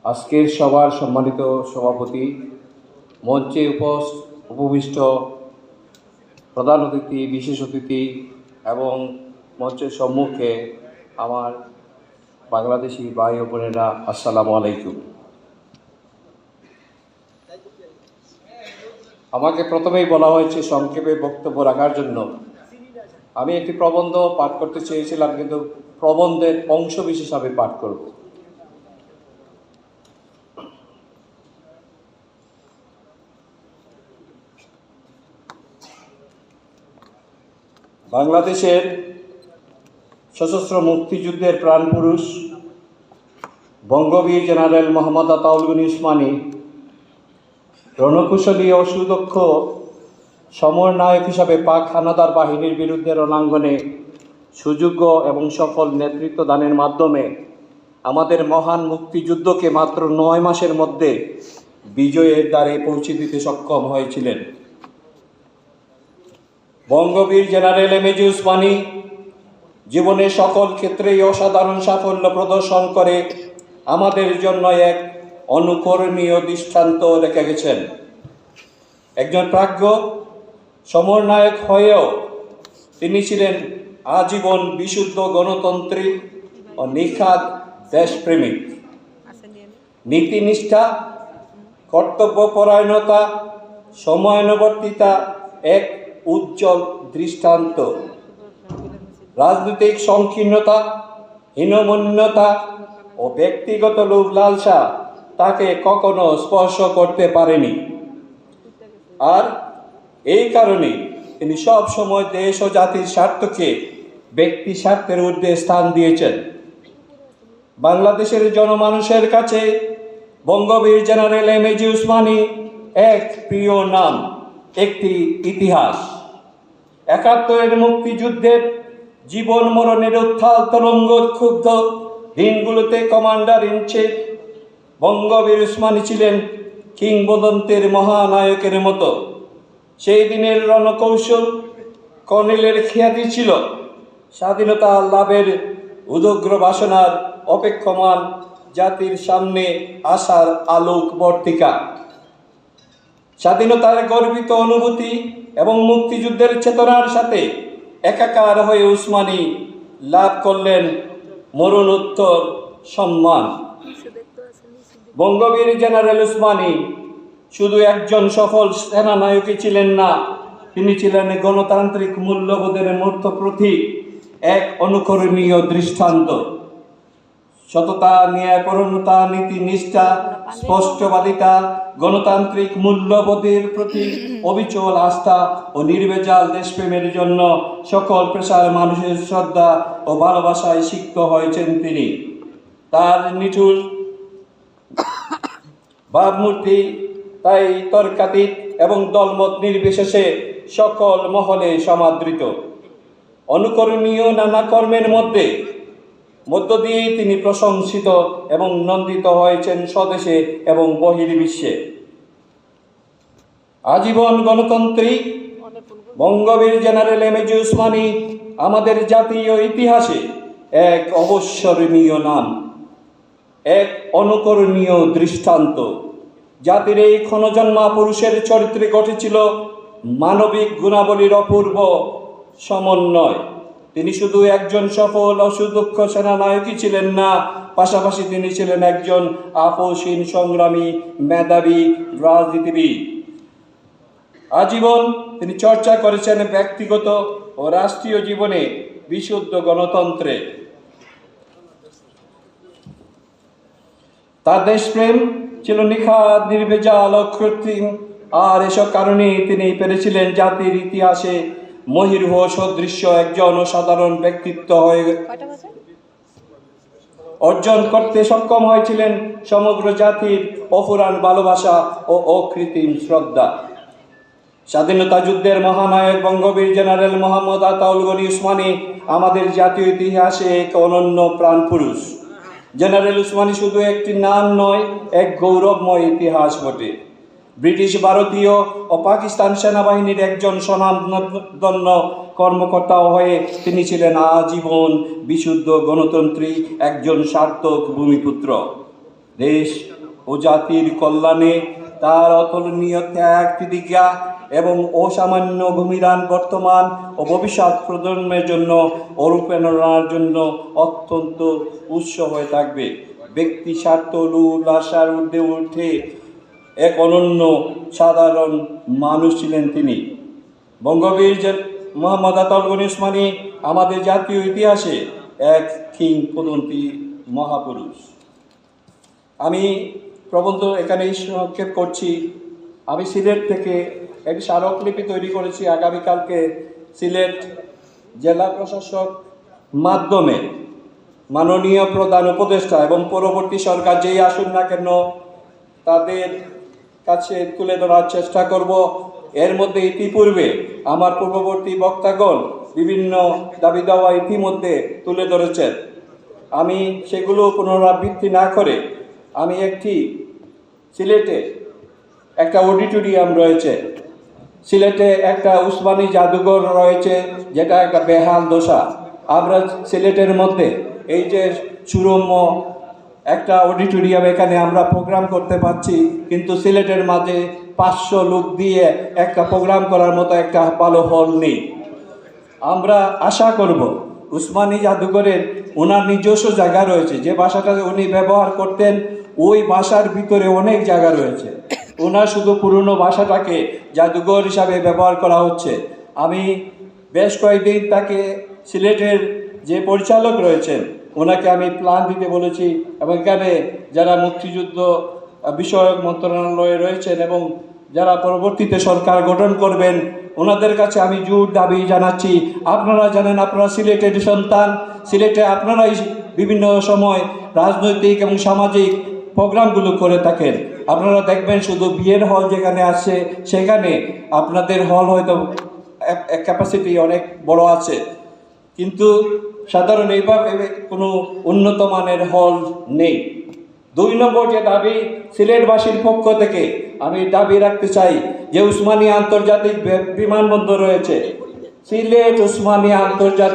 আজকের সভার সম্মানিত সভাপতি, মঞ্চে উপবিষ্ট প্রধান অতিথি, বিশেষ অতিথি এবং মঞ্চের সম্মুখে আমার বাংলাদেশি ভাই ও বোনেরা, আসসালামু আলাইকুম। আমাকে প্রথমেই বলা হয়েছে সংক্ষেপে বক্তব্য রাখার জন্য। আমি একটি প্রবন্ধ পাঠ করতে চেয়েছিলাম, কিন্তু প্রবন্ধের অংশ বিশেষ আমি পাঠ করব। বাংলাদেশের সশস্ত্র মুক্তিযুদ্ধের প্রাণপুরুষ বঙ্গবীর জেনারেল মোহাম্মদ আতাউল গনি উসমানী রণকুশলী ও সুদক্ষ সমরনায়ক হিসাবে পাক হানাদার বাহিনীর বিরুদ্ধে রণাঙ্গনে সুযোগ্য এবং সফল নেতৃত্ব দানের মাধ্যমে আমাদের মহান মুক্তিযুদ্ধকে মাত্র 9 মাসের মধ্যে বিজয়ের দ্বারে পৌঁছে দিতে সক্ষম হয়েছিলেন। বঙ্গবীর জেনারেল এমএজি উসমানী জীবনের সকল ক্ষেত্রেই অসাধারণ সাফল্য প্রদর্শন করে আমাদের জন্য এক অনুকরণীয় দৃষ্টান্ত রেখে গেছেন। একজন প্রাজ্ঞ সমরনায়ক হয়েও তিনি ছিলেন আজীবন বিশুদ্ধ গণতান্ত্রিক ও নিখাদ দেশপ্রেমিক। নীতিনিষ্ঠা, কর্তব্যপরায়ণতা, সময়ানুবর্তিতা এক উজ্জ্বল দৃষ্টান্ত। রাজনৈতিক সংকীর্ণতা, হীনমন্যতা ও ব্যক্তিগত লোভ লালসা তাকে কখনো স্পর্শ করতে পারেনি। আর এই কারণে তিনি সব সময় দেশ ও জাতির স্বার্থকে ব্যক্তি স্বার্থের ঊর্ধ্বে স্থান দিয়েছেন। বাংলাদেশের জনমানুষের কাছে বঙ্গবীর জেনারেল এমএজি উসমানী এক প্রিয় নাম, একটি ইতিহাস। 71-এর মুক্তিযুদ্ধের জীবন মরণের উত্থাল তরঙ্গ ক্ষুব্ধ দিনগুলোতে commander in chief Bangabir Usmani ছিলেন কিংবদন্তির মহানায়কের মতো। সেই দিনের রণকৌশল কর্নেলের খ্যাতি ছিল স্বাধীনতা লাভের উদগ্র বাসনার অপেক্ষমান জাতির সামনে আসার আলোক বর্তিকা। স্বাধীনতার গর্বিত অনুভূতি এবং মুক্তিযুদ্ধের চেতনার সাথে একাকার হয়ে উসমানী লাভ করলেন মরণোত্তর সম্মান। বঙ্গবীর জেনারেল উসমানী শুধু একজন সফল সেনানায়কই ছিলেন না, তিনি ছিলেন গণতান্ত্রিক মূল্যবোধের মূর্ত প্রতীক, এক অনুকরণীয় দৃষ্টান্ত। সততা, ন্যায়পরায়ণতা, নীতিনিষ্ঠা, স্পষ্টবাদিতা, গণতান্ত্রিক মূল্যবোধের প্রতি অবিচল আস্থা ও নির্ভেজাল দেশপ্রেমের জন্য সকল পেশার মানুষের শ্রদ্ধা ও ভালোবাসায় সিক্ত হয়েছেন তিনি। তার নিঠুর ভাবমূর্তি তাই তর্কাতীত এবং দলমত নির্বিশেষে সকল মহলে সমাদৃত। অনুকরণীয় নানা কর্মের মধ্য দিয়ে তিনি প্রশংসিত এবং নন্দিত হয়েছেন স্বদেশে এবং বহির্বিশ্বে। আজীবন গণতান্ত্রিক বঙ্গবীর জেনারেল এমএজি উসমানী আমাদের জাতীয় ইতিহাসে এক অবিস্মরণীয় নাম, এক অনুকরণীয় দৃষ্টান্ত। জাতির এই ক্ষণজন্মা পুরুষের চরিত্রে ঘটেছিল মানবিক গুণাবলীর অপূর্ব সমন্বয়। তিনি শুধু একজন সফল ও সুদক্ষ সেনানায়কই ছিলেন না, পাশাপাশি তিনি ছিলেন একজন আপোষহীন সংগ্রামী, মেধাবী রাজনীতিবিদ। আজীবন তিনি চর্চা করেছেন ব্যক্তিগত ও রাষ্ট্রীয় জীবনে বিশুদ্ধ গণতন্ত্রে। তার দেশপ্রেম ছিল নিখাদ, নির্ভেজাল, অকৃত্রিম। আর এসব কারণেই তিনি পেরেছিলেন জাতির ইতিহাসে মহিরুহ সদৃশ্য একজন অসাধারণ ব্যক্তিত্ব হয়ে অর্জন করতে সক্ষম হয়েছিলেন সমগ্র জাতির অফুরান ভালোবাসা ও অকৃত্রিম শ্রদ্ধা। স্বাধীনতা যুদ্ধের মহানায়ক বঙ্গবীর জেনারেল মোহাম্মদ আতাউল গনি উসমানী আমাদের জাতীয় ইতিহাসে এক অনন্য প্রাণপুরুষ। জেনারেল উসমানী শুধু একটি নাম নয়, এক গৌরবময় ইতিহাস বটে। ব্রিটিশ, ভারতীয় ও পাকিস্তান সেনাবাহিনীর একজন স্বনামধন্য কর্মকর্তা হয়ে তিনি ছিলেন আজীবন বিশুদ্ধ গণতন্ত্রী, একজন সার্থক ভূমিপুত্র। দেশ ও জাতির কল্যাণে তার অতুলনীয় ত্যাগ প্রতিজ্ঞা এবং অসামান্য ভূমিদান বর্তমান ও ভবিষ্যৎ প্রজন্মের জন্য অনুপ্রেরণার জন্য অত্যন্ত উৎস হয়ে থাকবে। ব্যক্তি স্বার্থ উল্লাসার ঊর্ধ্বে উঠে এক অনন্য সাধারণ মানুষ ছিলেন তিনি। বঙ্গবীর মোহাম্মদ আতাউল গনি উসমানী আমাদের জাতীয় ইতিহাসে এক কিংবদন্তি মহাপুরুষ। আমি প্রবন্ধ এখানেই সংক্ষেপ করছি। আমি সিলেট থেকে একটি স্মারকলিপি তৈরি করেছি। আগামীকালকে সিলেট জেলা প্রশাসক মাধ্যমে মাননীয় প্রধান উপদেষ্টা এবং পরবর্তী সরকার যেই আসুন না কেন তাদের কাছে তুলে ধরার চেষ্টা করব। এর মধ্যে ইতিপূর্বে আমার পূর্ববর্তী বক্তাগণ বিভিন্ন দাবি দাওয়া ইতিমধ্যে তুলে ধরেছেন। আমি সেগুলো পুনরাবৃত্তি না করে আমি সিলেটে একটা অডিটোরিয়াম রয়েছে, সিলেটে একটা উসমানী জাদুঘর রয়েছে, যেটা একটা বেহাল দশা। আমরা সিলেটের মধ্যে এই যে সুরম্য একটা অডিটোরিয়াম, এখানে আমরা প্রোগ্রাম করতে পারছি, কিন্তু সিলেটের মাঝে 500 লোক দিয়ে একটা প্রোগ্রাম করার মতো একটা ভালো হল নেই। আমরা আশা করব উসমানী জাদুঘরের ওনার নিজস্ব জায়গা রয়েছে, যে ভাষাটা উনি ব্যবহার করতেন ওই ভাষার ভিতরে অনেক জায়গা রয়েছে। ওনার শুধু পুরনো ভাষাটাকে জাদুঘর হিসাবে ব্যবহার করা হচ্ছে। আমি বেশ কয়েকদিন তাকে সিলেটের যে পরিচালক রয়েছেন ওনাকে আমি প্ল্যান দিতে বলেছি, এবং এখানে যারা মুক্তিযুদ্ধ বিষয়ক মন্ত্রণালয়ে রয়েছেন এবং যারা পরবর্তীতে সরকার গঠন করবেন ওনাদের কাছে আমি জোর দাবি জানাচ্ছি। আপনারা জানেন, আপনারা সিলেটের সন্তান, সিলেটে আপনারাই বিভিন্ন সময় রাজনৈতিক এবং সামাজিক প্রোগ্রামগুলো করে থাকেন। আপনারা দেখবেন শুধু বিয়ের হল যেখানে আছে সেখানে আপনাদের হল হয়তো ক্যাপাসিটি অনেক বড় আছে, কিন্তু সাধারণ এইভাবে কোনো উন্নত মানের হল নেই। 2 নম্বর যে দাবি সিলেটবাসীর পক্ষ থেকে আমি দাবি রাখতে চাই যে উসমানী আন্তর্জাতিক বিমানবন্দর রয়েছে, সিলেট উসমানী আন্তর্জাতিক